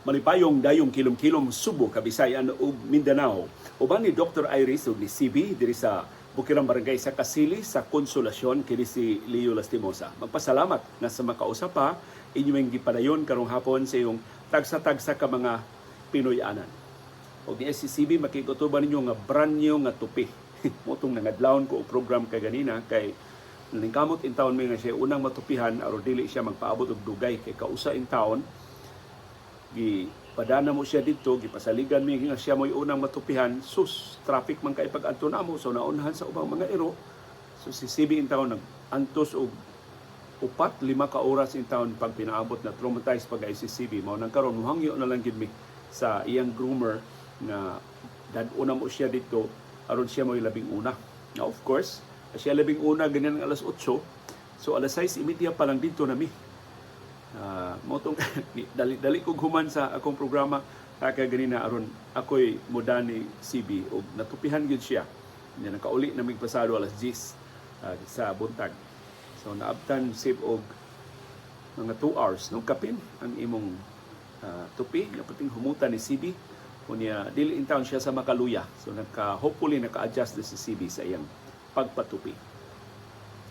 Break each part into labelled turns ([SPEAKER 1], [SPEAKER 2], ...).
[SPEAKER 1] malipayong dayong kilom-kilom Subo, Kabisayan ug Mindanao. Uban ni Dr. Iris ug ni CB diri sa Bukirang Barangay sa Kasili sa Konsolasyon kini si Leo Lastimosa. Magpasalamat na sa makausap pa inyong gipadayon karong hapon sa iyong tagsa-tagsa ka mga Pinoy-anan. O ni SCCB makikutuban ninyo nga brand new nga tupi. Motong nangadlawon ko og program kay ganina kay ningkamot in taon may nga siya unang matupihan aron dili siya magpaabot og dugay kay kausa in taon gipadana mo siya dito, gipasaligan mi nga siya mo'y unang matupihan, sus, traffic man kay pag-adto namo, so naunhan sa ubang mga ero. So si CB in taon nag-antos og 4-5 ka oras in taon pag pinaabot na traumatized pag ay si CB. Mao nang karon muhangyo na lang gid mi sa iyang groomer na daduna mo siya dito aron siya mo'y labing una. Now of course, siya labing una ganyan alas 8, so alas 6:30 pa lang dito na mi. Motong dali kog human sa akong programa kaya ganina aron ako'y muda ni CB og natupihan gyud siya. Nya nakauli na mig pasado alas 10 sa buntag. So naabtan save og mga 2 hours nung kapin ang imong tupi nya pating humutan ni CB unya dili in town siya sa Makaluya. So hopefully naka-adjust si CB sa iyang pagpatupi.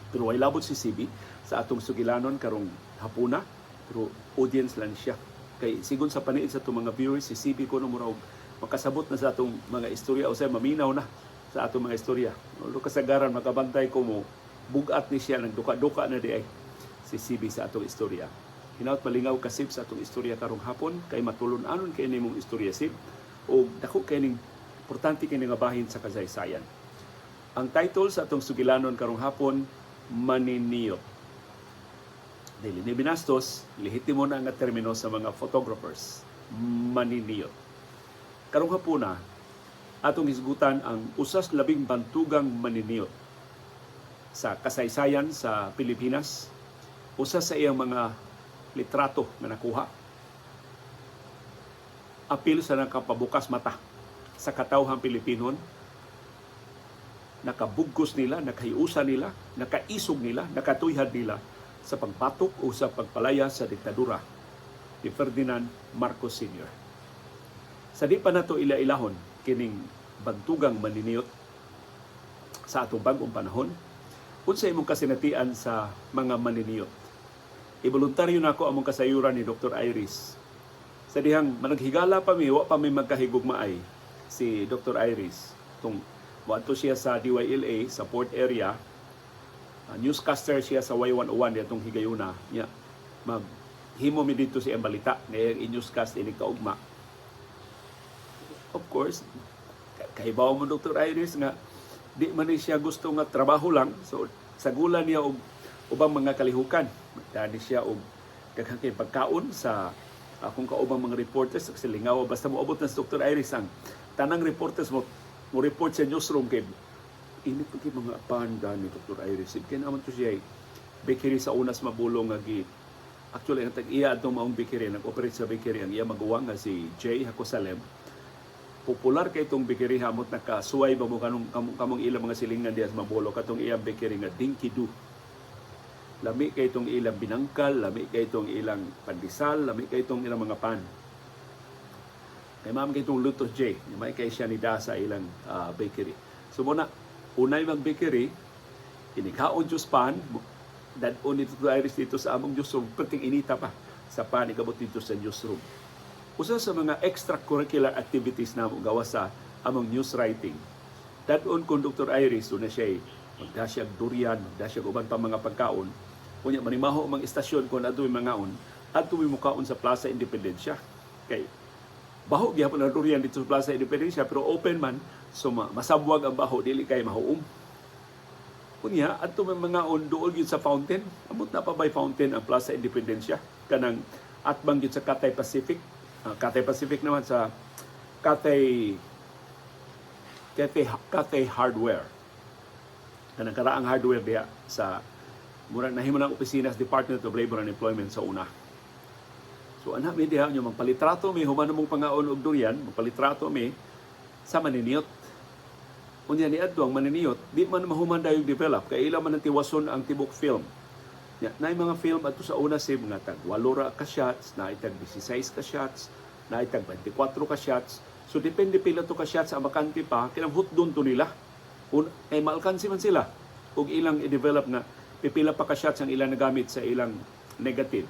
[SPEAKER 1] Pero way labot si CB sa atong sugilanon karong hapuna. Pero audience lang siya. Kay sigon sa paniid sa itong mga viewers, si CB ko murag makasabot na sa atong mga istorya o sa maminaw na sa atong mga istorya. Lo kasagaran makabantay ko mo bugat ni siya nagduka-duka na di ay si CB sa atong istorya. Hinaut malingaw kasip sa atong istorya karong hapon kay matulon-anon kay nimong istorya sip o dako kay ning importante kay nga bahin sa kasaysayan. Ang title sa atong sugilanon karong hapon, Maniniyot. Dili ni binastos, lehitimo na nga termino sa mga photographers, maniniyot. Karong hapuna, atong hisgutan ang usas labing bantugang maniniyot sa kasaysayan sa Pilipinas, usas sa iyang mga litrato na nakuha, apil sa nakapabukas mata sa katawhang Pilipinon, nakabugkos nila, nakahiusa nila, nakaisog nila, nakatuyhad nila sa pagbatok o sa pagpalaya sa diktadura ni Ferdinand Marcos Sr. Sa di pa nato ila-ilahon kining bantugang maniniyot sa atong bagong panahon, unsa imong kasinatian sa mga maniniyot? Iboluntaryo na ako among kasayuran ni Dr. Iris. Sa dihang managhigala pa mi, wa pa mi magkahigugmaay si Dr. Iris. Tung wato siya sa DYLA sa port area. Newscaster siya sa Y101 itong higayuna niya. Maghimo mi dito si balita na i-newscast ini kaugma. Of course, kahibaw mo Dr. Iris nga di man siya gusto nga trabaho lang. So sagulan niya og ubang mga kalihukan. Magdani siya og daghang kay pagkaon sa akong kaubang mga reporters sa Silingaw. Basta moabot na si Dr. Iris ang tanang reporters mo report sa newsroom kay init pag mga panda ni Dr. Iris. Kaya naman to siya bakery sa unas mabulong nga actually natag-iya itong maong bakery, nag-operate sa bakery ang iya maguwang nga si Jay Hakosalem. Popular kay itong bakery hamot nakasuway ba mo kamong ilang mga silingan diya sa mabulo katong iyang bakery nga Dinky Do. Lami kay itong ilang binangkal, lami kay itong ilang pandesal, lami kay itong ilang mga pan. Kay ma'am kay itong Luto J, may kay siya ni da sa ilang bakery. So muna, unay mag-bakery, inikaon Diyos pan, dadon nito Iris dito sa among newsroom, perting inita pa sa pan, ikabot dito sa newsroom. Usa sa mga extracurricular activities na gawa sa among news writing, dadon kung Dr. Iris, doon na siya magdasyag durian, magdasyag uban pa mga pagkaon, kunya manimaho mga istasyon kung ato yung mangaon, ato yung mukaon sa Plaza Independencia. Kay baho gyapon na durian dito sa Plaza Independencia, pero open man, so masabwag ang baho, dili kay mahuom. Kunya, ato may mga dool yun sa fountain. Amot na pa by fountain ang Plaza Independencia. Kanang atbang yun sa Cathay Pacific. Cathay Pacific naman sa Cathay Hardware. Kanang karaang hardware diya sa murang nahimo ng opisina sa Department of Labor and Employment sa una. So anak mi diha nyo magpalitrato mi human mong pangaon og durian, magpalitrato mi sa maniniyot. Unya ni adto ang maniniyot, di man mahuman dayog develop kay ila man ang tiwason ang tibok film. Ya, nay mga film adto sa una sib nga tag 8 ka shots, na itag 16 ka shots, naitag 24 ka shots. So depende pila to ka shots ang bakante pa, kinamhut doon to nila. Kay maalkansi man sila ug ilang i-develop na pipila pa ka shots ang ilang nagamit sa ilang negative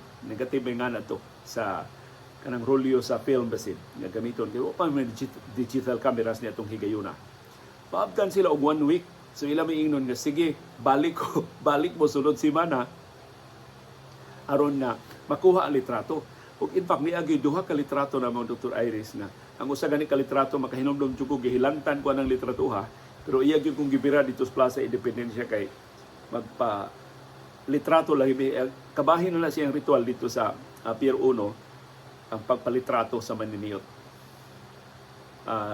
[SPEAKER 1] nga na to sa kanang rolyo sa film basin nga gamiton kay pa may digital cameras niya itong higayuna. Paabtan sila og 1 week. So ilang may ingnon nga sige balik mo sunod semana aron na makuha ang litrato. Ug in fact niagi duha ka litrato na mga Dr. Iris na ang usa gani ka litrato makahinumdum jud ko gihilantan ko ang litratuha pero iya gyud kong gibira dito sa Plaza Independencia kay magpa litrato lang kabahin na siyang ritual dito sa Pier 1 ang pagpalitrato sa maniniyot.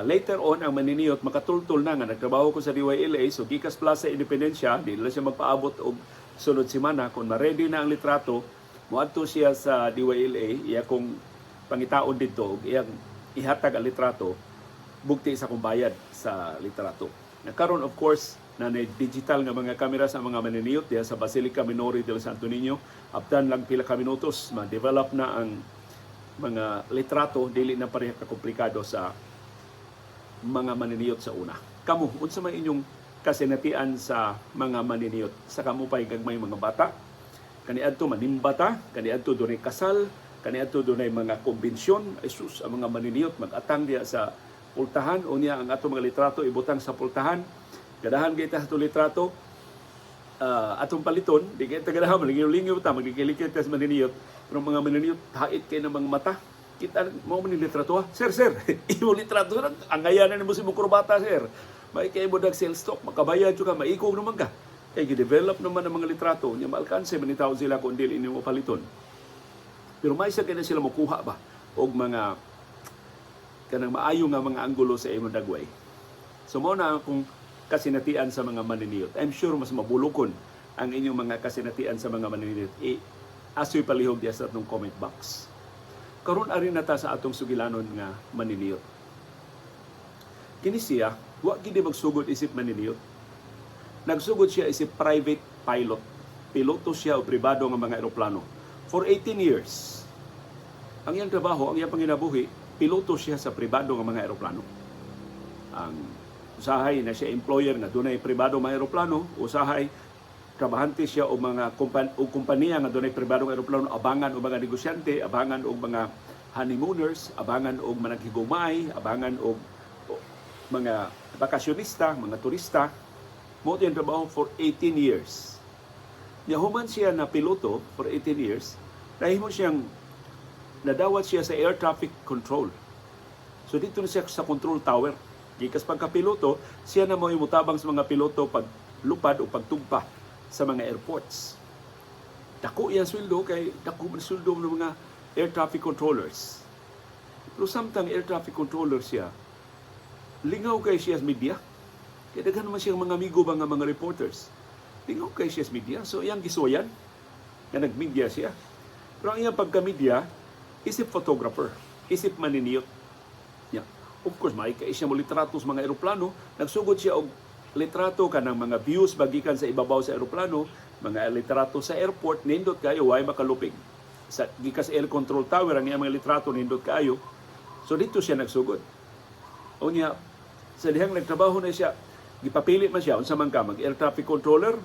[SPEAKER 1] Later on ang maniniyot makatultol na nga nagtrabaho ko sa DYLA so gikas Plaza Independencia di na siya magpaabot og sunod semana kung ma-ready na ang litrato moadto siya sa DYLA iya kong pangitaon dito ug iyang ihatag ang litrato bugti sa kong bayad sa litrato. Nagkaroon of course na digital nga mga kamera sa mga maniniyot diya sa Basilica Minori del Santo Niño. Abdan lang pila ka minutos ma-develop na ang mga litrato dili na pareha ka komplikado sa mga maniniyot sa una. Kamu unsa man inyong kasinatian sa mga maniniyot? Sa kamo pay gagmay mga bata? Kaniadto manimbata, kaniadto dunay kasal, kaniadto dunay mga konbensyon, isus ang mga maniniyot mag-atang diya sa pultahan o niya ang ato mga litrato ibutang sa pultahan. Gadahan kita sa litrato atong paliton, di kaya tagadahan malingaw-lingaw ta, maglikit-likit sa maniniyot, pero mga maniniyot hait kay ng mga mata. Kita mo man litrato ha? Sir, imo litrato ang gayanan mo si mo kurbata, sir. May kay mo dag sales stock, makabayad ka, maikog naman ka. Kaya gi-develop naman ang mga litrato, nya maalkanse manitaw sila kung dili nimo paliton. Pero may isa kaya sila makuha ba og mga kanang maayo nga mga anggulo sa imong dagway. So mo na kung kasinatian sa mga maniniyot. I'm sure mas mabulukon ang inyong mga kasinatian sa mga maniniyot. Asoy palihog diya sa atong comment box. Karon ari na ta sa atong sugilanon nga maniniyot. Kini siya, wa gid magsugod isip maniniyot. Nagsugod siya isip private pilot. Piloto siya o pribado nga mga eroplano. For 18 years. Ang iyang trabaho, ang iyang panginabuhi, piloto siya sa pribado nga mga eroplano. Ang usahay na siya employer nga dunay pribado mga eroplano, usahay trabahante siya o mga kumpanya nga dunay pribado nga eroplano, abangan o mga negosyante, abangan o mga honeymooners, abangan o managhigumay, abangan o mga bakasyonista, mga turista. Mo yung trabaho for 18 years. Yahuman siya na piloto for 18 years, nahimo siyang nadawat siya sa air traffic control. So dito na siya sa control tower. Gikas pagkapiloto, siya na mo imutabang sa mga piloto paglupad o pagtugpa sa mga airports. Dako yan sweldo kay dako man sweldo ng mga air traffic controllers. Pero samtang air traffic controller siya, lingaw kay siya sa media. Kaya daghan naman siyang mga amigo ba nga mga reporters. Lingaw kay siya sa media. So iyang gisoyan na nagmedia siya. Pero ang iyang pagka-media, isip photographer, isip maniniyot. Yeah. Of course, may kay siya mo litrato sa mga aeroplano. Nagsugod siya og litrato kanang mga views bagikan sa ibabaw sa aeroplano, mga litrato sa airport, nindot kayo, way makalupig. Sa gikas air control tower, ang iyang mga litrato, nindot kayo. So dito siya nagsugod. O niya, sa dihang nagtrabaho na siya, gipapili man siya, unsa man ka, mag-air traffic controller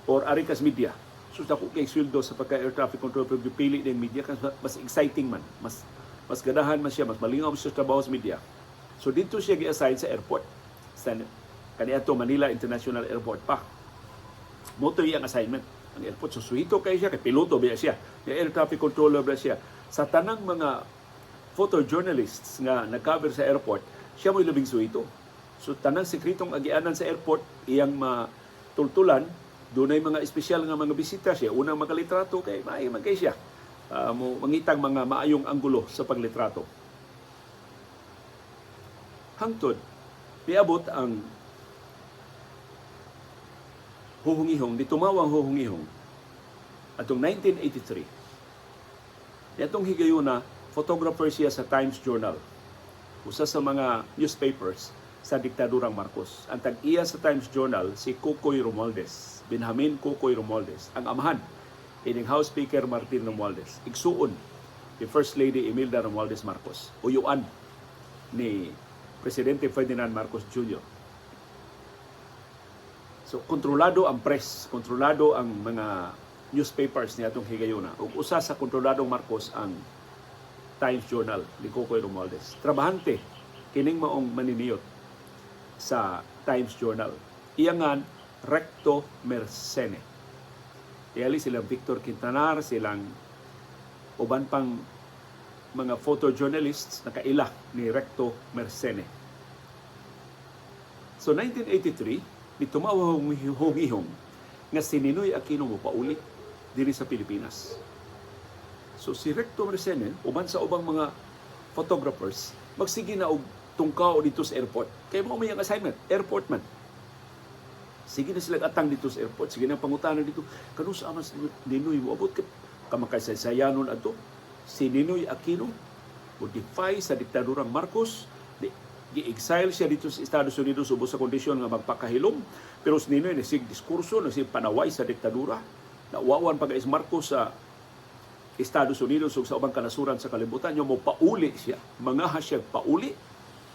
[SPEAKER 1] or arikas media. So dako kay sweldo sa pagka-air traffic controller, pero gipili ng media, kasi mas exciting man, mas gadahan man siya, mas malingaw siya sa trabaho sa media. So dito siya gi-assign sa airport. Sa kaniadto Manila International Airport pa. Moto iyang assignment. Ang airport susuhito kay siya, kay piloto ba siya, kay air traffic controller ba siya. Sa tanang mga photojournalists nga nag-cover sa airport, siya mo ilabing suhito. So tanang sekretong agianan sa airport, iyang matultulan, dunay mga espesyal nga mga bisita siya. Unang makalitrato kay maayong kay siya. Mangitang mga maayong anggulo sa paglitrato. Hangtod, niabot ang huhungihong, ditumawang huhungihong atong 1983. Itong higayuna, photographer siya sa Times Journal, usa sa mga newspapers sa diktadurang Marcos. Ang tag-iya sa Times Journal si Cocoy Romualdez, Benjamin Cocoy Romualdez, ang amahan ining House Speaker Martin Romualdez. Igsuon ni First Lady Imelda Romualdez Marcos. Uyuan ni Presidente Ferdinand Marcos Jr. So, kontrolado ang press, kontrolado ang mga newspapers niya itong higayuna. Ug usa sa kontroladong Marcos ang Times Journal ni Cocoy Romualdez. Trabahante kining maong maniniyot sa Times Journal. Iyangan Recto Mersenne. Iyali silang Victor Quintanar, silang uban pang mga photojournalists na kaila ni Recto Mersenne. So 1983, ni tumawahong nga si Ninoy Aquino mo pauli diri sa Pilipinas. So si Recto Mersenne, uban sa ubang mga photographers, magsige na og tungkaw dito sa airport. Kaya mo may assignment, airport man. Sige na sila atang dito sa airport, sige na pangutanan dito. Kano sa amas Ninoy mo abot ka makasaysayanon ato? Si Ninoy Aquino mo defy sa diktadurang Marcos, gi-exile siya dito sa Estados Unidos ubos sa kondisyon nga magpakahilom. Pero si Ninoy nagsig diskurso, nagsig panaway sa diktadura. Nawawan pag-is Marcos sa Estados Unidos ug sa ubang kanasuran sa kalibutan. Yung mo pauli siya, mangaha siya pauli.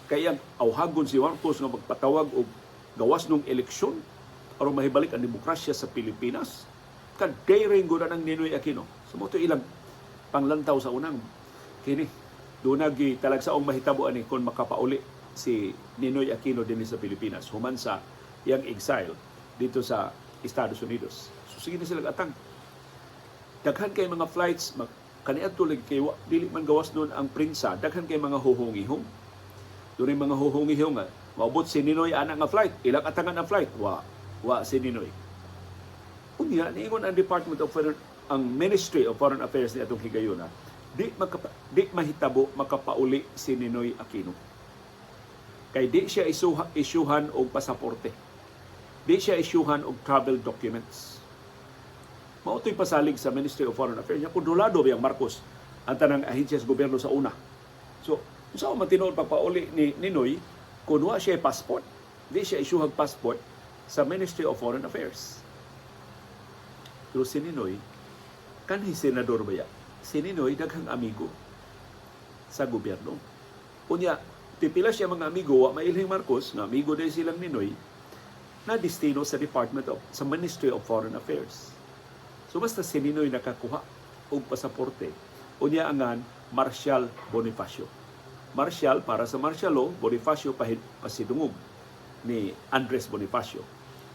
[SPEAKER 1] Kaya awhagon si Marcos nga magpatawag og gawas ng eleksyon aron mahibalik ang demokrasya sa Pilipinas. Kadayring guna ng Ninoy Aquino. So mo ilang panglantaw sa unang kini. Doon talagsaong mahitabo ani kung makapauli si Ninoy Aquino din sa Pilipinas human sa iyang exile dito sa Estados Unidos. So sige na sila atang. Daghan kay mga flights kaniadto lig kay dili man gawas noon ang prinsa, daghan kay mga huhungihong. Doon yung mga huhungihong nga maubot si Ninoy ana nga flight, ilang atangan ang flight, wa si Ninoy. Unya niingon ang Department of Foreign, ang Ministry of Foreign Affairs ni atong higayuna, di mahitabo makapauli si Ninoy Aquino. Kay di siya isyuhan og pasaporte. Di siya isyuhan og travel documents. Mao to'y pasalig sa Ministry of Foreign Affairs. Kontrolado biyang Marcos ang tanang ahensya sa gobyerno sa una. So, sa matinood papauli ni Ninoy, kung wa siya passport, di siya isyuhag passport sa Ministry of Foreign Affairs. Pero si Ninoy, kanhi senador ba ya? Si Ninoy, daghang amigo sa gobyerno. Unya, pipila siya mga amigo, wa mailhing Marcos, nga amigo din silang Ninoy, na destino sa sa Ministry of Foreign Affairs. So basta si Ninoy nakakuha og pasaporte, unya angan Marshal Bonifacio. Marshal para sa martial law, Bonifacio pasidungog ni Andres Bonifacio.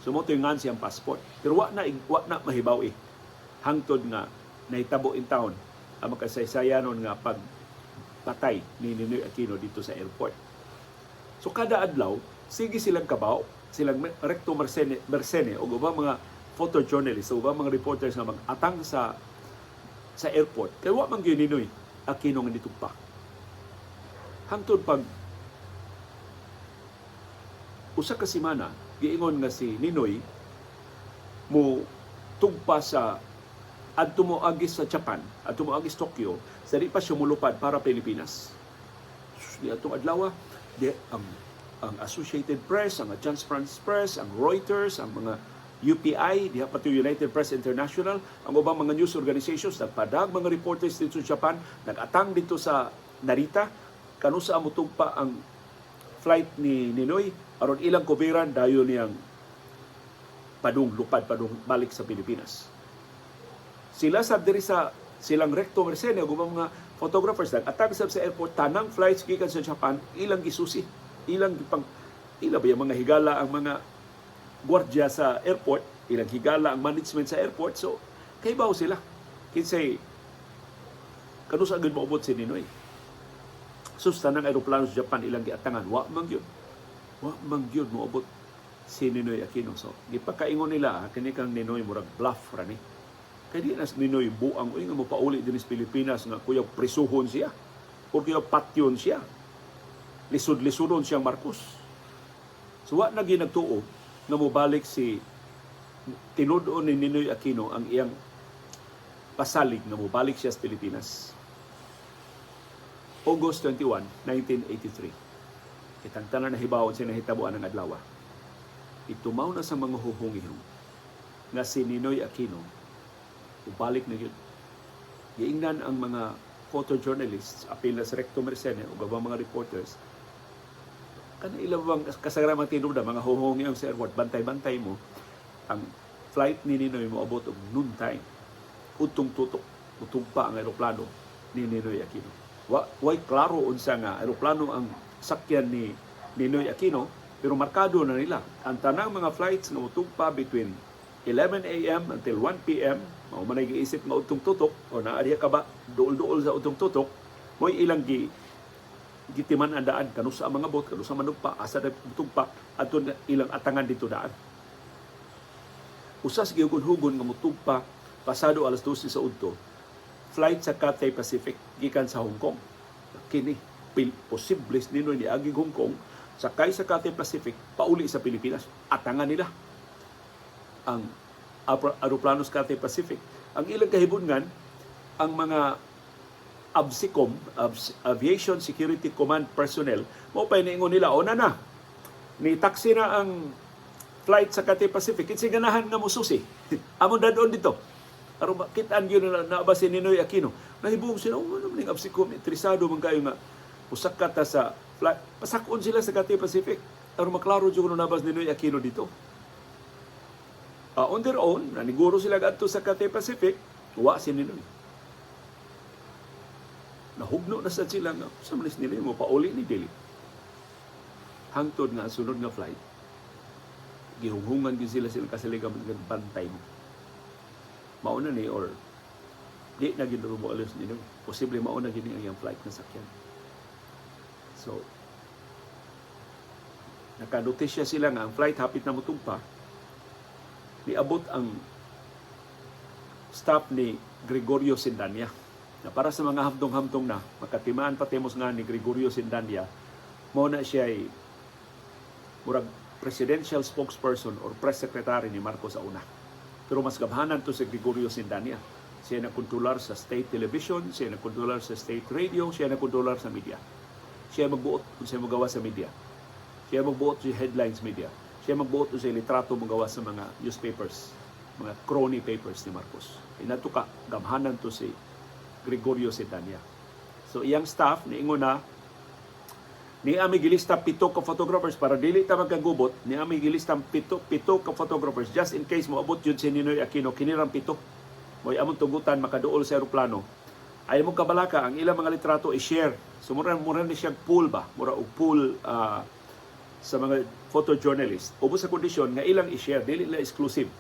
[SPEAKER 1] So mo tingan siyang passport. Pero wa na mahibaw hangtod nga nahitabo in town ang makasaysayanon nga pagpatay ni Ninoy Aquino dito sa airport. So kada adlaw sige silang kabaw, silang Recto Mersenne o ubang mga photojournalists o ubang mga reporters nga mag-atang sa airport. Kaya wa man gyud Ninoy Aquino nga nitugpa. Hangtod pag usa ka semana giingon nga si Ninoy mo tugpa sa adto mo agis sa Japan, adto mo agis Tokyo, sa di pa siya mulupad para Pilipinas. Di atong adlaw ang Associated Press, ang Agence France-Presse, ang Reuters, ang mga UPI, diha pati United Press International, ang ubang mga news organizations, nagpadag mga reporters dito sa Japan, nag-atang dito sa Narita, kanusa amutog pa ang flight ni Ninoy, aron ilang kubiran, dayon niyang lupad balik sa Pilipinas. Sila sa diri sa silang Recto Mersenne, ug mga photographers, nag-atang sa airport, tanang flights gikan sa Japan, ilang gisusi, ilang ba yung mga higala ang mga gwardiya sa airport, ilang higala ang management sa airport, so kaibaw sila. Kinsay, kanusa agad maubot si Ninoy. Sus, tanang aeroplano sa Japan, ilang giatangan, wa man gyud maubot si Ninoy Aquino. So, gipakaingon nila, kini kang Ninoy, murag bluff rani. Kaya di na Ninoy buang, nga mo pauli din sa Pilipinas, nga kuya prisuhon siya, o kuya patyon siya, lisod-lisodon siyang Marcos. So, wa na ginagtuo, na mubalik si tinudo ni Ninoy Aquino ang iyang pasalig na mubalik siya sa Pilipinas. August 21, 1983. Kitang tanan na hibawon siya na hitabuan ng adlaw. Itumaw na sa mga huhungihong nga si Ninoy Aquino ubalik na yun. Giingnan ang mga photojournalists, apil na si Recto Mersene o babang mga reporters, kan ilang bang kasagaran tinuda, mga hohong yung sa airport, bantay-bantay mo, ang flight ni Ninoy mo abot og noon time. Utong tutok, utong pa ang aeroplano ni Ninoy Aquino. Way klaro unsa nga aeroplano ang sakyan ni Ninoy Aquino, pero markado na nila. Ang tanang mga flights nga utong pa between 11 a.m. until 1 p.m. mao man giisip nga utong tutok o naariya ka ba duol-duol sa utong tutok, mo'y ilang gitiman ang daan kanusa ang mga bot, kanusa manugpa, asa na tugpa, ato ilang atangan dito daan. Usas gihugon-hugon nga mutugpa pasado alas 12 sa udto, flight sa Cathay Pacific gikan sa Hong Kong. Kini posibles nino ni aging Hong Kong sakay sa Cathay Pacific pauli sa Pilipinas. Atangan nila ang aeroplano sa Cathay Pacific. Ang ilang kahibungan, ang mga ABSICOM, Aviation Security Command personnel, mo pa iniingon nila, o na, ni taxi na ang flight sa Cathay Pacific, it's ganahan nga mususi. Amon dadon dito. Aron makitaan yun na ba si Ninoy Aquino. Nahibong sila, ano maning ABSICOM, interesado man kayo nga, usak kata sa flight. Pasakon sila sa Cathay Pacific. Aron maklaro dyan kung nabas ni Ninoy Aquino dito. On their own, naniguro sila gadto sa Cathay Pacific, wa si Ninoy. Nahugno na sa sila nga, sa manis nila mo, pauli ni Dili. Hangtod nga, sunod nga flight, gihunghungan din sila kasaligang bantay mo. Mauna ni, or di na ginurubo alos nila. Posible mauna gini ang flight na sakyan. So, nakadotisya sila nga, ang flight hapit na mutugpa, niabot ang staff ni Gregorio Sindania. Na para sa mga hamtong-hamtong na, makatimaan patemos nga ni Gregorio Sindania, mo na siya ay murag presidential spokesperson or press secretary ni Marcos sa una. Pero mas gabhanan to si Gregorio Sindania. Siya na kontrolar sa state television, siya na kontrolar sa state radio, siya na kontrolar sa media. Siya magbuot kung siya magawa sa media. Siya magbuot sa headlines media. Siya magbuot sa litrato magawa sa mga newspapers, mga crony papers ni Marcos. Inato ka, gabhanan to si Gregorio Sindania. So iyang staff niingon na ni ami gilista 7 ka photographers para dili ta magkagubot, ni ami gilista 7 ka photographers just in case moabot yun si Ninoy Aquino kinirang 7. Mo'y amon tugutan makaduol sa eroplano. Ay mo kabalaka ang ilang mga litrato i-share. So mura ni siya pool ba? Mura og pool sa mga photojournalist. Ubos sa kondisyon nga ilang i-share, dili la exclusive.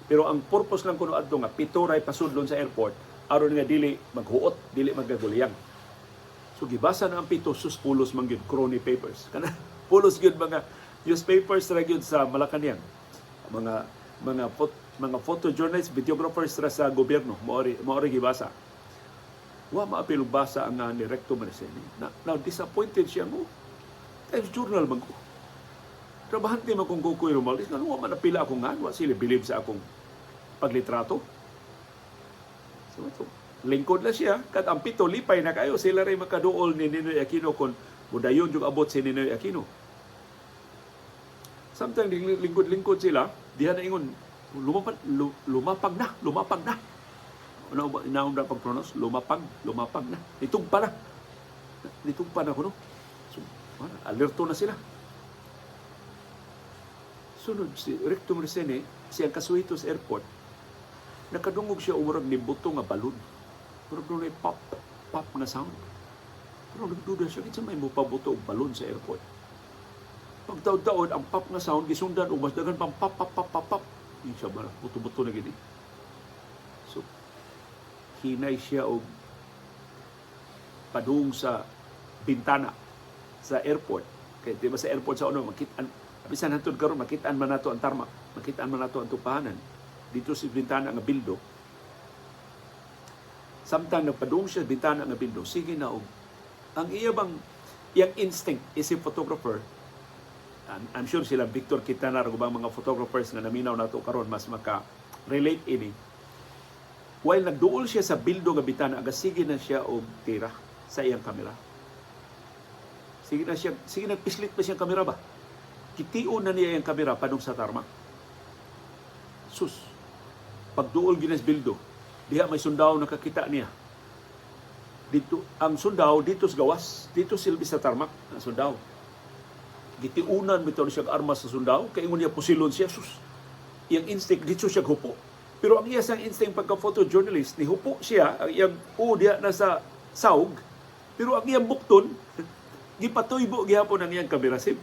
[SPEAKER 1] Pero ang purpose lang kuno adto nga 7 ray pasudlon sa airport aron nga dili maghuot, dili magaguliyang. So gibasa na ang 7 sus pulos man gyud crony papers. Kana pulos gyud mga newspapers ra gyud sa Malacañang. Mga photojournalists, videographers ra sa gobyerno moori gibasa. Wa maapil basa ang ni Recto Mersene. Na disappointed siya mo. Times Journal man ko. Trabahante man kung Kukoy Romualdez, nga wa man napila ako nga, wa sila believe sa akong paglitrato. So ito, lingkod na siya, kat ang 7 lipay na kayo, sila rin makaduol ni Ninoy Aquino kung mudayon yung abot si Ninoy Aquino. Sometimes lingkod-lingkod sila, diyan na ingon, lumapag na. Ano ba inaon na pag-pronounce? Lumapag na. Nitugpa na ko, no? So, alerto na sila. Sunod, si Recto Mersene, siyang Casuitos Airport, nakadungog siya umurag ni buto nga balon. Murag doon ay pop na sound. Pero nagduda siya, kinsa may mo pabuto og balon sa airport. Pagtaod-taod, ang pop na sound, gisundan, umas dagan pang pop. Yung siya ba, buto-buto na gini. So, hinay siya og padung sa bintana sa airport. Kaya di ba sa airport sa ano, bisan hantod karon makitaan man nato ang tarmac, makitaan man nato ang tupahanan dito sa bintana nga bildo. Samtang nagpadung siya bintana nga bildo, sige na og ang iyang instinct is a photographer. I'm sure sila Victor Quintanar ug mga photographers nga naminaw nato karon mas maka-relate ini. While nagduol siya sa bildo nga bintana, sige na siya og tira sa iyang kamera. Sige nagpislit pa siyang kamera ba? Kitiun na niya yung kamera padung sa tarmac. Sus, pagduol ginas bildo, diha may sundao nakakita niya. Dito ang sundao dito sa gawas, dito silbi sa tarmac ang sundao. Gitiunan bitaw siya armas sa sundao, kay ingon niya pusilon siya sus. Iyang instinct dito siya hupo. Pero ang iya sang instinct pagka photojournalist ni hupo siya ang iyang diya na sa saug, pero ang iyang bukton gipatuybo gihapon ang iyang kamera sim.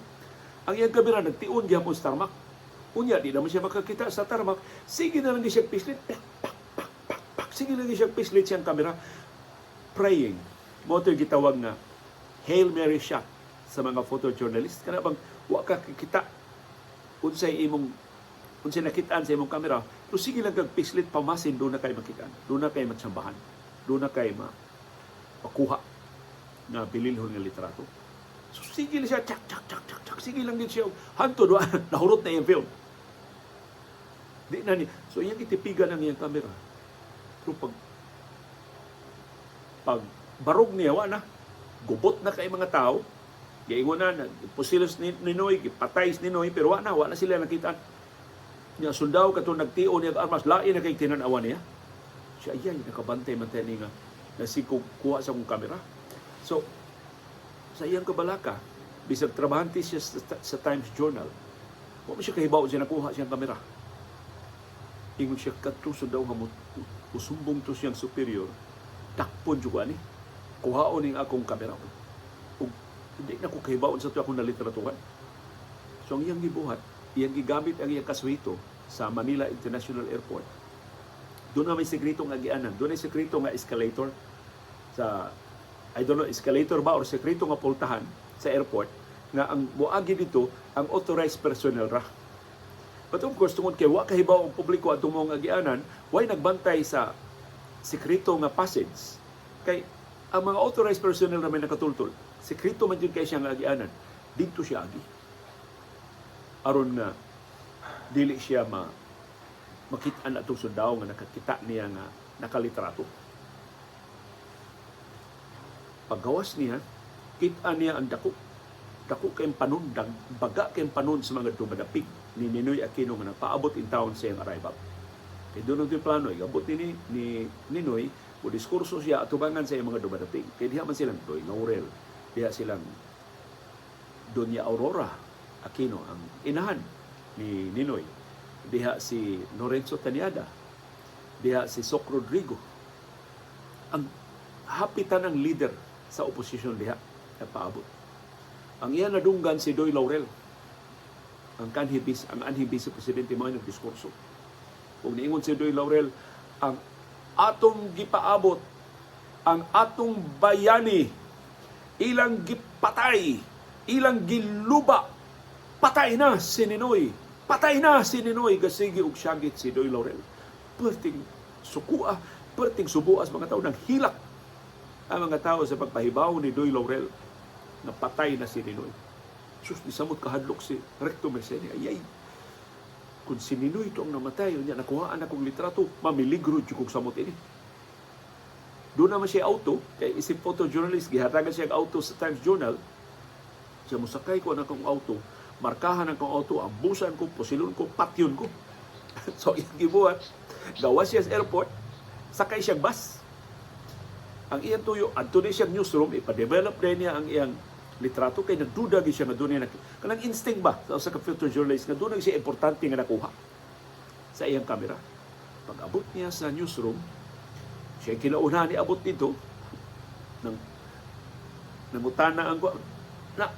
[SPEAKER 1] Ang iyang kamera nagtiun gihapon sa tarmac. Unya di naman siya makakita sa tarmac, sige na lang siya pislit. Sige na lang siya pislit siyang kamera. Praying. Mo ito gitawag na Hail Mary shot sa mga photojournalist. Kana bang wa ka kikita unsay nakitaan sa imong kamera, pero sige lang kag pislit pamasin, doon na kayo makitaan, doon na kayo matsambahan, doon na kayo makuha na bililhon nga litrato. So sige lang siya, tsak, sige lang din siya, hantod, nahurot na yung film. Di na ni, so iyang itipigan ang iyang kamera. Pero pag barog niya, na, gubot na kay mga tao, gaingon na, pusilos ni Noy, patay ni Noy, pero wala sila nakitaan. Nya sundao kato nagtio niya armas, lain na kay tinanawan niya. Siya ayay nakabantay man tani nga nasikog kuha sa akong kamera. So sa iyang kabalaka, bisag trabahante siya sa Times Journal, wa mo siya kahibaw siya nakuha siyang kamera. Ingon siya kadto sundao nga usumbong to siyang superior, takpon jud ani. Kuhaon ning akong kamera. Ug hindi na ko kahibaw sa to akong nalitratuhan. So ang iyang gibuhat, iyang gigamit ang iyang kaswito sa Manila International Airport. Doon na may sekreto nga gianan. Doon ay sekreto nga escalator sa, I don't know, escalator ba or sekreto nga pultahan sa airport nga ang muagi dito ang authorized personnel ra. But of course, tungod kay wa kahibaw ang publiko at tumong nga gianan, way nagbantay sa sekreto nga passage. Kay ang mga authorized personnel na may nakatultol, sekreto man yun kay siya nga gianan, dito siya agi. Aron nga dili siya makita na itong sundao nga nakakita niya nga nakalitrato. Paggawas niya, kita niya ang dako kayong panundang, baga kayong panun sa mga dumadapig ni Ninoy Aquino nga napaabot in town sa iyang arrival. Kaya doon ang plano, igabot ni Ninoy, o diskurso siya atubangan sa iyang mga dumadapig. Kaya diha man silang Doy Laurel, diha silang Doña Aurora Aquino, ang inahan ni Ninoy. Diha si Lorenzo Taniada. Diha si Soc Rodrigo. Ang hapitan ng leader sa oposisyon diha na paabot. Ang iyan nadunggan si Doy Laurel. Ang anhibis sa presidente mo ng diskurso. Kung niingon si Doy Laurel, ang atong gipaabot, ang atong bayani, ilang gipatay, ilang giluba, patay na si Ninoy. Patay na si Ninoy. Gasigi og syagit si Doy Laurel. Perting sukua, perting subuas mga tao ng hilak ang mga tao sa pagpahibaw ni Doy Laurel na patay na si Ninoy. Sus, nisamot kahadlok si Recto Mercedi. Ayay, kung si Ninoy ito ang namatay, niya nakuhaan akong litrato, mamiligro jukog samot ini. Doon naman siya auto, kaya isip photojournalist, gihatagan siya ang auto sa Times Journal. Siya musakay ko na akong auto, markahan ang akong auto, ambusan ko, pusilon ko, patyon ko. So, yung gibuhat, gawas siya sa airport, sakay siyang bus. Ang iyang tuyo, adto na siyang newsroom, ipadevelop na niya ang iyang litrato, kay nagduda siya nga doon niya, kanang instinct ba sa photojournalist, nga doon siya importante nga nakuha sa iyang kamera. Pag abot niya sa newsroom, siya kinaunahan ni abot dito, nangutana ang na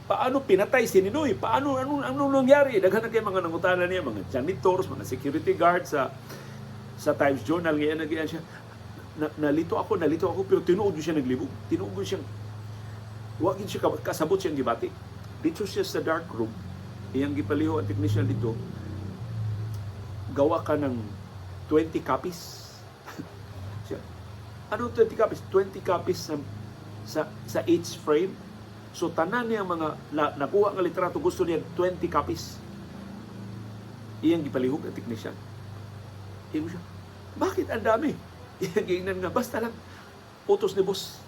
[SPEAKER 1] paano pinatay si Ninoy? Paano, anong nangyari? Daghan na kayo mga nangutana niya, mga janitors, mga security guards sa Times Journal. Ngayon siya, nalito ako, pero tinuod siya naglibog. Tinuod siya, wag siya kasabot siyang gibati. Dito siya sa dark room, iyang gipaliho ang technician dito, gawa ka ng 20 copies. Siya, ano 20 copies? 20 copies sa each frame. So tanan niya mga nakuha nga litrato, gusto niya 20 copies. Iyang gipalihog ang technician. Iyang siya, bakit ang dami? Iyang giingnan nga, basta lang utos ni boss.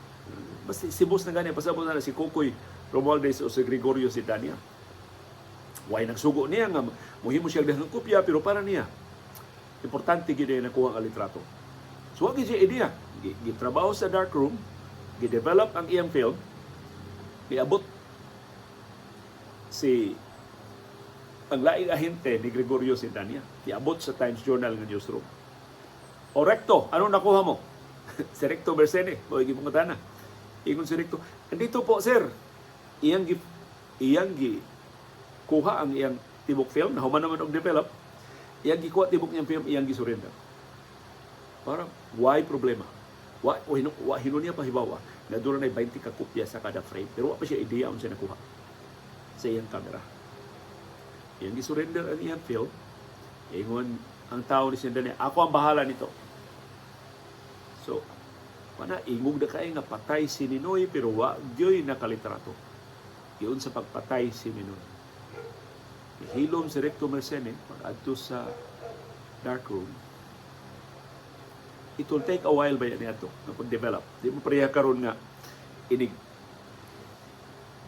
[SPEAKER 1] Basta si boss na ganyan, pasabot na si Kokoy Romualdez o si Gregorio Sidania. Way nagsugo niya nga, muhimo siya daghang kopya, pero para niya, importante gid na nakuha ang litrato. So, wag siya idea. Gitrabaho sa darkroom, gi-develop ang iyang film, iabot si ang laing ahente ni Gregorio Sintania. Iabot sa Times Journal ng newsroom. O Recto, anong nakuha mo? Si Recto Bersene, o igipungatan na. Ingon si Recto, andito po sir, iyang kuha ang iyang tibok film, na human naman og develop, iyang gikuha tibok niyang film, iyang gisurrender. Parang, why problema? Hino niya pahibawa, na doon na 20 ka kopya sa kada frame, pero wala pa siya ideya kung siya nakuha sa iyang camera. Iyang gisurrender ang iyang film, ingon ang tao ni Sindane, ako ang bahala nito. So, ingog na kayo nga patay si Ninoy, pero wag yo'y nakalitrato. Yun sa pagpatay si Ninoy. Hilom si Recto Mersene, pag-adto sa darkroom, it will take a while ba yan ito na pag-develop. Di mo pareha karon nga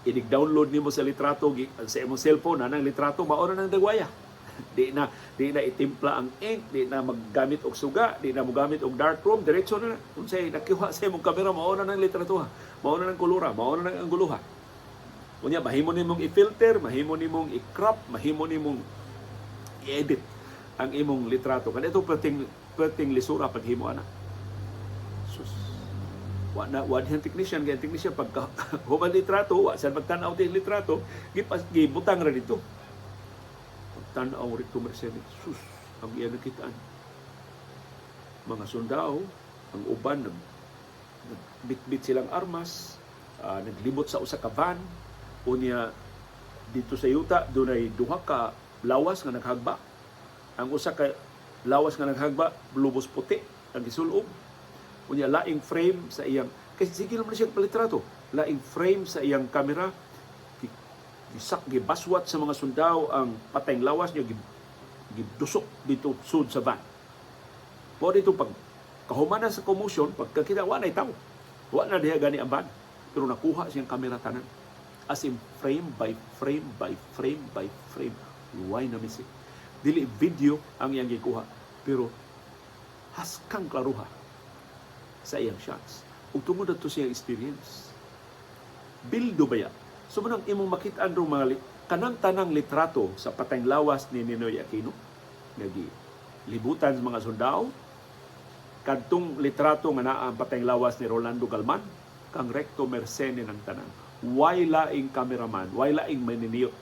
[SPEAKER 1] inig-download nimo sa litrato sa imong cellphone anang litrato mauna nang dagwaya. Di na itimpla ang ink, di na maggamit og suga, di na mogamit og darkroom, diretso na unsay nakuha sa imong kamera mauna nang litrato, mauna nang kulura, mauna nang angguluha. Unya mahimo nimong i-filter, mahimo nimong i-crop, mahimo nimong i-edit ang imong litrato. Kanito perting lisura paghimo ana. Sus. Wa dihan technician pagka human litrato, wa sa pagtan-aw ti litrato, gibutang ra dito. Pagtan-aw Recto Mersene, sus, ang iya nakitaan. Mga sundao, ang uban nagbitbit silang armas, naglibot sa usa ka van. Unya dito sa yuta dunay duha ka lawas nga naghagba. Ang usa ka lawas nga naghagba lubos puti ang gisulob. Unya laing frame sa iyang kasi sige naman siya palitrato. Laing frame sa iyang kamera, gibaswat sa mga sundao ang patayng lawas niya, gidusok dito sud sa van. Mo dito pag kahumana sa commotion, pagkakita wa nay tawo. Wa na diha gani ang van. Pero nakuha siyang kamera tanan. As in frame by frame by frame by frame. Why na missing? Dili video ang iyang gikuha, pero haskang klaruha sa iyang shots. Ug tungod ato siyang experience. Bildo ba ya? So manang imong makit-an ro mga kanang tanang litrato sa patayng lawas ni Ninoy Aquino, nagi libutan sa mga sundao, kadtong litrato nga naa ang patayng lawas ni Rolando Galman, kang Recto Mersene ng tanan. Why laing cameraman, why laing maniniyot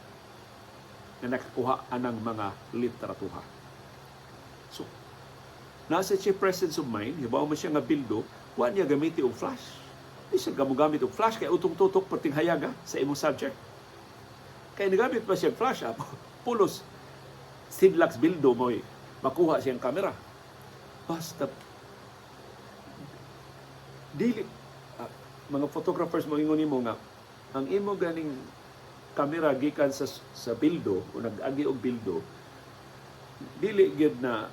[SPEAKER 1] na nakakuha anang mga litratuha. So, nasa siya presence of mind, hibaw mo siya nga bildo, wa niya gamiti og flash. Di siya gamugamit og flash, kaya utong-tutok perting hayaga sa imong subject. Kaya nagamit pa siya flash, pulos, sidlax bildo mo makuha siyang kamera. Basta, dili, mga photographers mo ingon nimo nga, ang imo ganing kamera gikan sa bildo o nag-agi og bildo, dili gyud na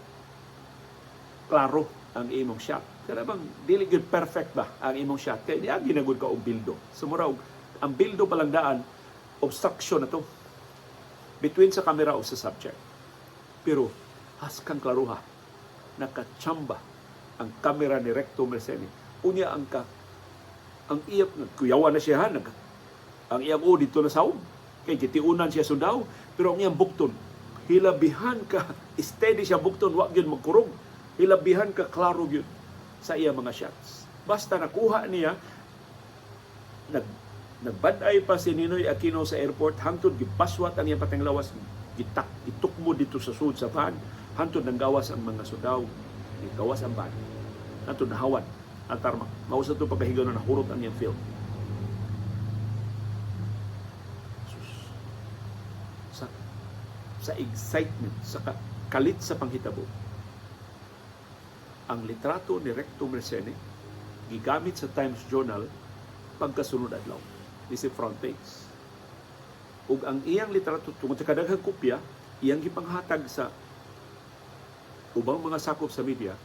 [SPEAKER 1] klaro ang imong shot. Kaya bang dili gyud perfect ba ang imong shot? Kaya niya ginagod ka og bildo. Sumura ang bildo palang daan, obstruction na to between sa camera o sa subject. Pero haskang klaruha, nakachamba ang kamera ni Recto Mersene. Unya ang iyap, kuyawa na siya, ang iyang dito na saom. Kaya kitiunan siya sundaw, pero ang iyang bukton, hilabihan ka, steady siya bukton, wag yun magkurong. Hilabihan ka, klaro yun sa iyang mga shots. Basta nakuha niya, nagbaday pa si Ninoy Aquino sa airport, hangtod gipaswat ang iyang patayng lawas, gitukmo dito sa sud sa van, hangtod nang gawas ang mga sundaw, gawas ang van, hangtod nahawan ang tarma. Mausap ito pagkahigaw na nahurot ang iyang film. Sa excitement, sa kalit sa panghitabo, ang litrato ni Recto Mersene gigamit sa Times Journal pagkasunod adlaw. This is front page. Ug ang iyang litrato tungod sa kadaghang kopya, iyang gipanghatag sa ubang mga sakop sa media,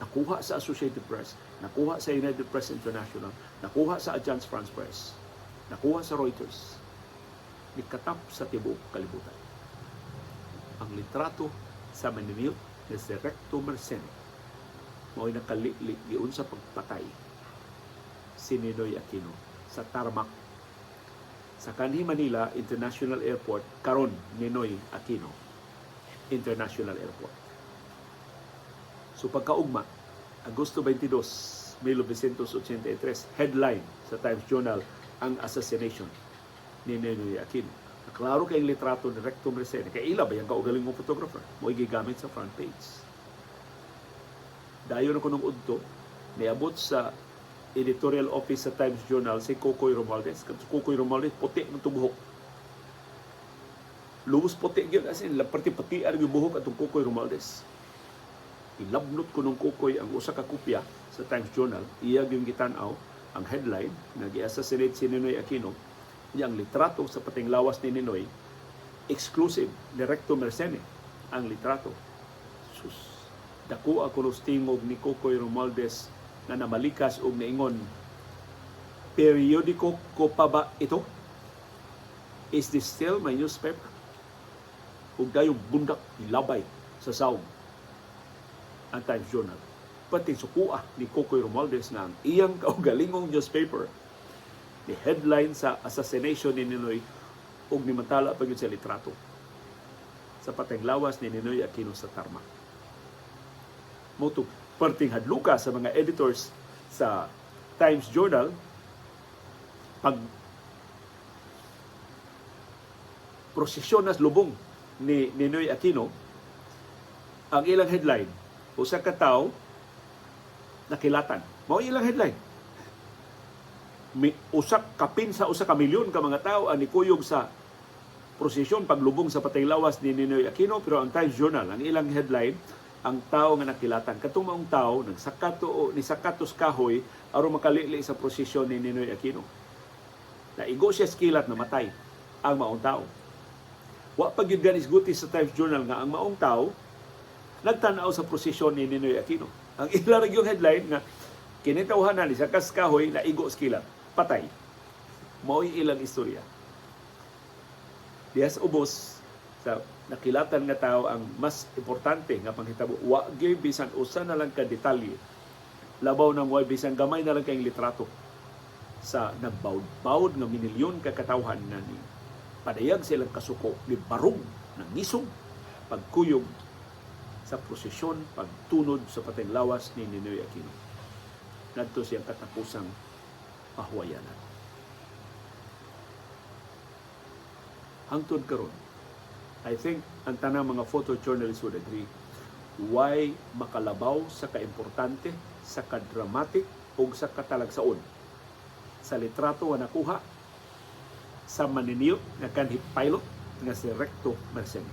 [SPEAKER 1] nakuha sa Associated Press, nakuha sa United Press International, nakuha sa Agence France Press, nakuha sa Reuters, nikatap sa tibuok kalibutan. Ang litrato sa maniniyot ni si Recto Mersene Mao'y nakalili giun sa pagpatay si Ninoy Aquino sa tarmac sa kanhi Manila International Airport, karon Ninoy Aquino International Airport. So pagkaugma, Agosto 22, 1983, headline sa Times Journal ang assassination ni Ninoy Aquino. Klaro kay litrato ni Recto Mersene. Kay ila ba yung kaugaling mong photographer? Mo'y gigamit sa front page. Dayon ako nung udto, niabot sa editorial office sa Times Journal si Cocoy Romualdez. Cocoy Romualdez, puti ng tubuhok. Lubos puti yun, as in, pati-patian yung buhok atong Cocoy Romualdez. Ilabnot ko nung Cocoy ang usa ka kopya sa Times Journal. Iyag yung gitanaw, ang headline, nag-i-assassinate si Ninoy Aquino. Yang litrato sa pating lawas ni Ninoy, exclusive ni Recto Mersene ang litrato. Sus. Dako ako nos tingog ni Cocoy Romualdez na namalikas og niingon, periodiko ko pa ba ito? Is this still my newspaper? Ug dayong bundak ilabay sa saong ang Times Journal. Pati sukua ni Cocoy Romualdez na ang iyang kaugalingong newspaper ni headline sa assassination ni Ninoy ug nimantala pa gyud sa litrato sa pating lawas ni Ninoy Aquino sa tarmac. Moto perting hadluka sa mga editors sa Times Journal pag prosesyon nas lubong ni Ninoy Aquino. Ang ilang headline, usa ka tawo nakilatan. Mao ilang headline. Kapin sa usa ka milyon ka mga tao ang nikuyog sa prosesyon paglubong sa patay lawas ni Ninoy Aquino, pero ang Times Journal ang ilang headline, ang tao nga nakilatan. Katong maong tao nagsakato ni sakatos kahoy aron makalili sa prosesyon ni Ninoy Aquino. Naigo siya skilat na matay ang maong tao. Wa pa gyud ganis-guti sa Times Journal nga ang maong tao nagtan-aw sa prosesyon ni Ninoy Aquino. Ang ilang yung headline nga kinitawhanan ni sakas kahoy naigo skilat, patay. Mao'y ilang istorya. Diyas ubos sa nakilatan nga tao ang mas importante nga panghitabo. Wa gyud bisan usa na lang ka detalye. Labaw nang wa bisan gamay na lang kay litrato sa nagbawd-bawd nga minilyon ka katawhan na ni padayag silang kasuko ni barong ng nisong pagkuyog sa prosesyon pagtunod sa pateng lawas ni Ninoy Aquino. Nadto siyang katapusang pahuwayanan. Hangtod karon, I think ang tanang mga photojournalists would agree, why makalabaw sa kaimportante, sa kadramatic, o sa katalagsaon sa litrato na nakuha sa maniniyot nga kanhi pilot nga si Recto Mersene.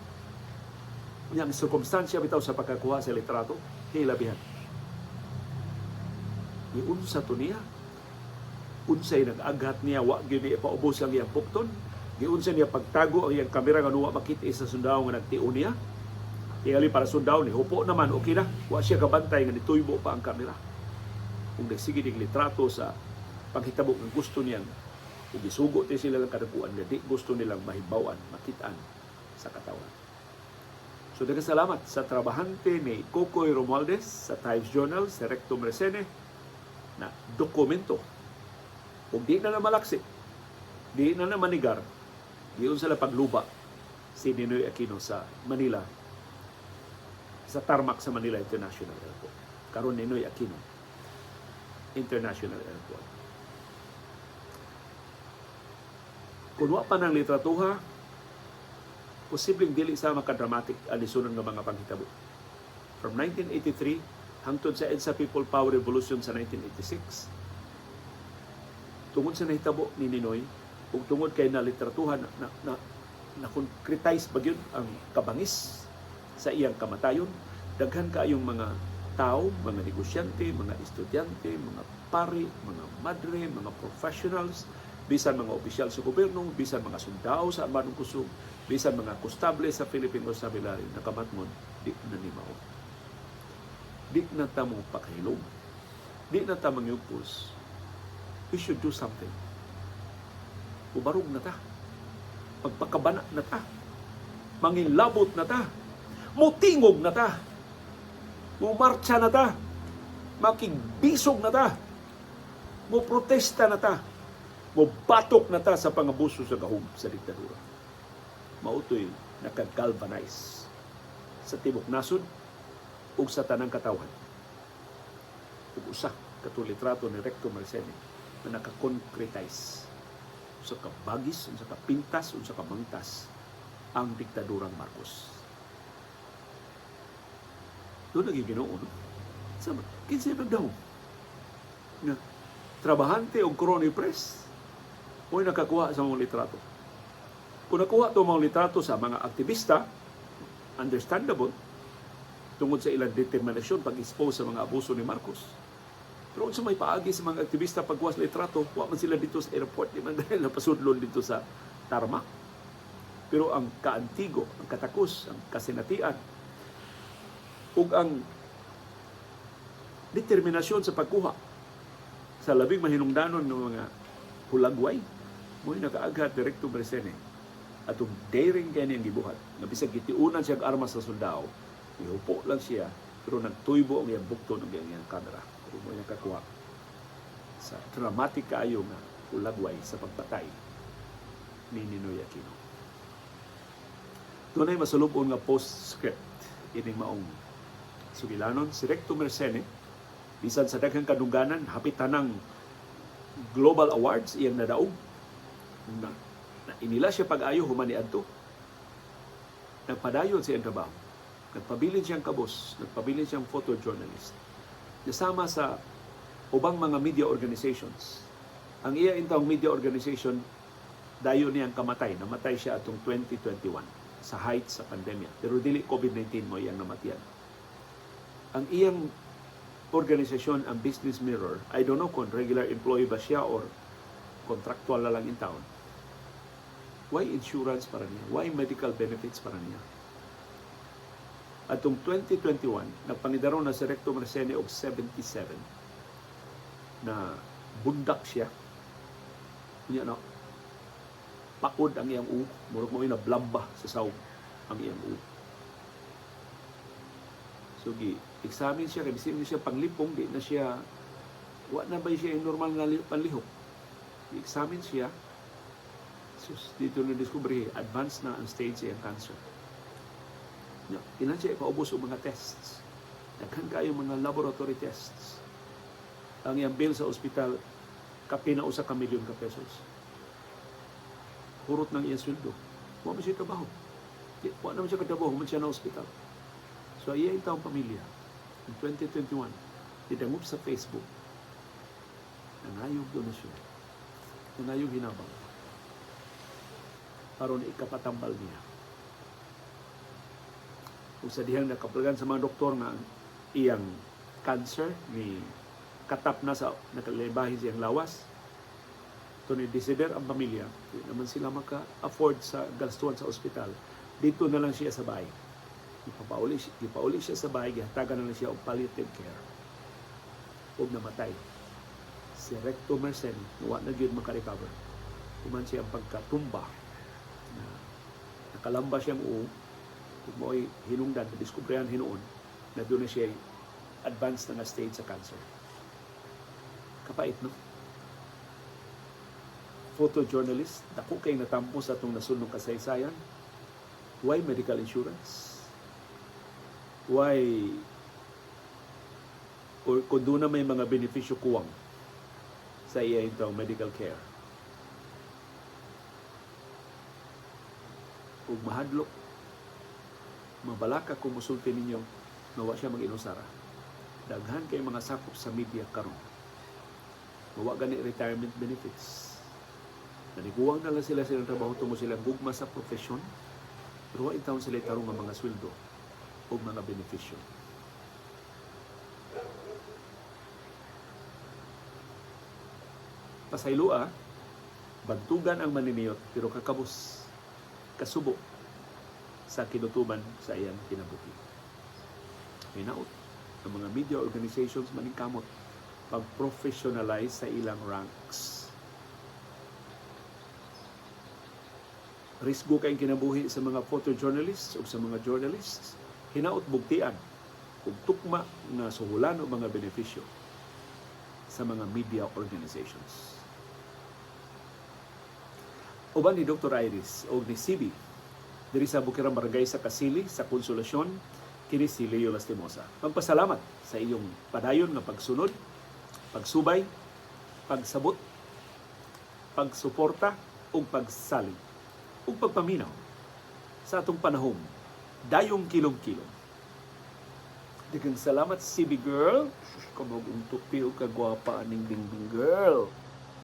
[SPEAKER 1] Yang sirkumstansya bitaw sa pagkakuha sa litrato, hilabihan. Iunsa to niya? Unsay nag-aghat niya, wa gyud niya paubos ang iyang pukton? Giunsa niya pagtago ang iyang kamera nga nuwa makita sa sundao nga nagtiun niya? Tingali para sundao ni hupo naman, okay na. Wa siya kabantay nga nituybo pa ang kamera. Kung nagsige ning litrato sa paghitabo ng gusto niyang ug isugo ti sila lang kadapuan nga di gusto nilang mahibawan, makitaan sa katawan. So daghang salamat sa trabahante ni Cocoy Romualdez sa Times Journal, si Recto Mersene na dokumento. Kung di na malaksi, di na manigar, diyon sila pagluba si Ninoy Aquino sa Manila, sa tarmac sa Manila International Airport. Karon Ninoy Aquino International Airport. Kung wa pa ng litratuha, posibleng dili sa makadramatic alisunod ng mga panghitabo. From 1983 hangtod sa EDSA People Power Revolution sa 1986, tungod sa nahitabo ni Ninoy, ug tungod kay na litratuha na concretize ba yun ang kabangis sa iyang kamatayon, daghan kaayong mga tao, mga negosyante, mga estudyante, mga pari, mga madre, mga professionals, bisan mga opisyal sa gobyerno, bisan mga sundao sa Armadong Kusog, bisan mga kostable sa Philippine Constabulary, nakamatmon, di na ni mao. Di na ta mong pakahilom. Di na ta mangyupos. We should do something. Ubarog na ta. Magpakabana na ta. Mangilabot na ta. Mutingog na ta. Mumarcha na ta. makigbisog na ta, mo protesta na ta, mo batok na ta sa pangabuso sa gahom sa diktadura. Mautoy nakagalvanize sa tibok nasod ug sa tanang katawan. Ug usa kato litrato ni Recto Marcene na naka-concretize sa kabagis, sa kapintas, sa kamangtas ang diktadurang Marcos. Doon naging Ginoo, no? Sa kinsa nagdaw nga trabahante og Corona Press mo'y nakakuha sa mga litrato. Kung nakuha itong mga litrato sa mga aktivista, understandable, tungod sa ilang determinasyon pag-expose sa mga abuso ni Marcos. Pero kung sa may paagi sa mga aktivista pagkuha sa litrato, huwag man sila dito sa airport, di man dahil napasudlon dito sa tarmac. Pero ang kaantigo, ang katakos, ang kasinatian, ug ang determinasyon sa pagkuha sa labing mahinungdanon ng mga hulagway, mo'y nakaaghat Recto Marcene atong daring kaya niyang gibuhat. Nabisag gitiunan siya ang armas sa soldado, ihupo lang siya, pero nagtuybo ang iyang bukto ng iyang kamera. Pero mo'y nakakuha sa dramatic kaayo nga hulagway sa pagpatay ni Ninoy Aquino. Doon ay masulubon nga postscript ining maong sugilanon. Si Recto Marcene, bisan sa daghang kadungganan, hapit tanang global awards iyang nadaog. Na inila siya pag-ayo human ni adto. Nagpadayon siya ang trabaho. Nagpabilin siyang kabos, nagpabilin siyang photojournalist. Nasama sa ubang mga media organizations. Ang iya intawong media organization, dayon niyang kamatay. Namatay siya atong 2021 sa height sa pandemya. Pero dili COVID-19 mo iyang namatian. Ang iyang organisasyon, ang Business Mirror, I don't know kung regular employee ba siya or contractual na lang in town. Why insurance para niya? Why medical benefits para niya? Atong 2021, nagpangidaro na si Recto Marcene og 77 na bundak siya. Niya na, paod ang iyang u, murag mo na blamba sa sawg ang iyang u. So, examine siya, kaya bisin siya panglipong, di na siya, wa na ba siya yung normal nga panlihok? I-examine siya, so, dito na-discovery, advanced na ang stage ang cancer. Ilan siya ipaubos ang mga tests. Daghan kayo mga laboratory tests. Ang iyang bill sa ospital, kapinausa ka milyon ka pesos. Hurot ng iyang sweldo. Wa man siya trabaho. Wa naman siya katrabaho, man siya na ospital. So, iya yung taong pamilya. In 2021, idangup sa Facebook, nangayog donasyon, nangayog hinabang, aron ikapatambal niya. Kung sa dihang nakaplagan sa mga doktor na iyang cancer, ni katap na sa nakalibahin siyang lawas, ito ni desider ang pamilya, hindi naman sila maka-afford sa gastuan sa ospital, dito na lang siya sa bahay. Ipauli siya sa bahay, gihatagan na lang siya og palliative care. Huwag namatay. Si Recto Marcene, wa na gyud makarecover. Kuman siya ang pagkatumba. Nakalamba siyang uong, kung mo'y hinungdan, na-discoveryan hinuon, na doon na siya advanced na stage sa cancer. Kapait, no? Photojournalist, dako kay natampo sa itong nasunong kasaysayan. Why medical insurance? Why, or kung doon na may mga benepisyo kuwang sa iya itong medical care. Kung mahadlok, mabalaka kung musulti ninyo na wa siya mag-inusara. Daghan kay mga sakop sa media karon. Mawa gani retirement benefits. Naniguwang na lang sila silang trabaho tungo silang gugma sa profesyon, pero wa intawon sila tarong nga mga sweldo o mga benepisyo. Pasaylua, bantugan ang maniniyot pero kakabos, kasubo sa kinutuban sa iyang kinabuhi. Hinaot ang mga media organizations maningkamot pag-professionalize sa ilang ranks. Risgo kayong kinabuhi sa mga photojournalists o sa mga journalists. Hinaot bugtian ug tukma nga suhulan o mga benepisyo sa mga media organizations. Uban ni Dr. Iris o ni CB diri sa Bukirang Barangay sa Kasili sa Konsolasyon, kini si Leo Lastimosa. Magpasalamat sa iyong padayon nga pagsunod, pagsubay, pagsabot, pagsuporta ug pagsalig ug pagpaminaw sa atong panahon dayong kilong-kilong. Daghang salamat CB girl. Kamog tupi ug kagwapa aning bingbing girl.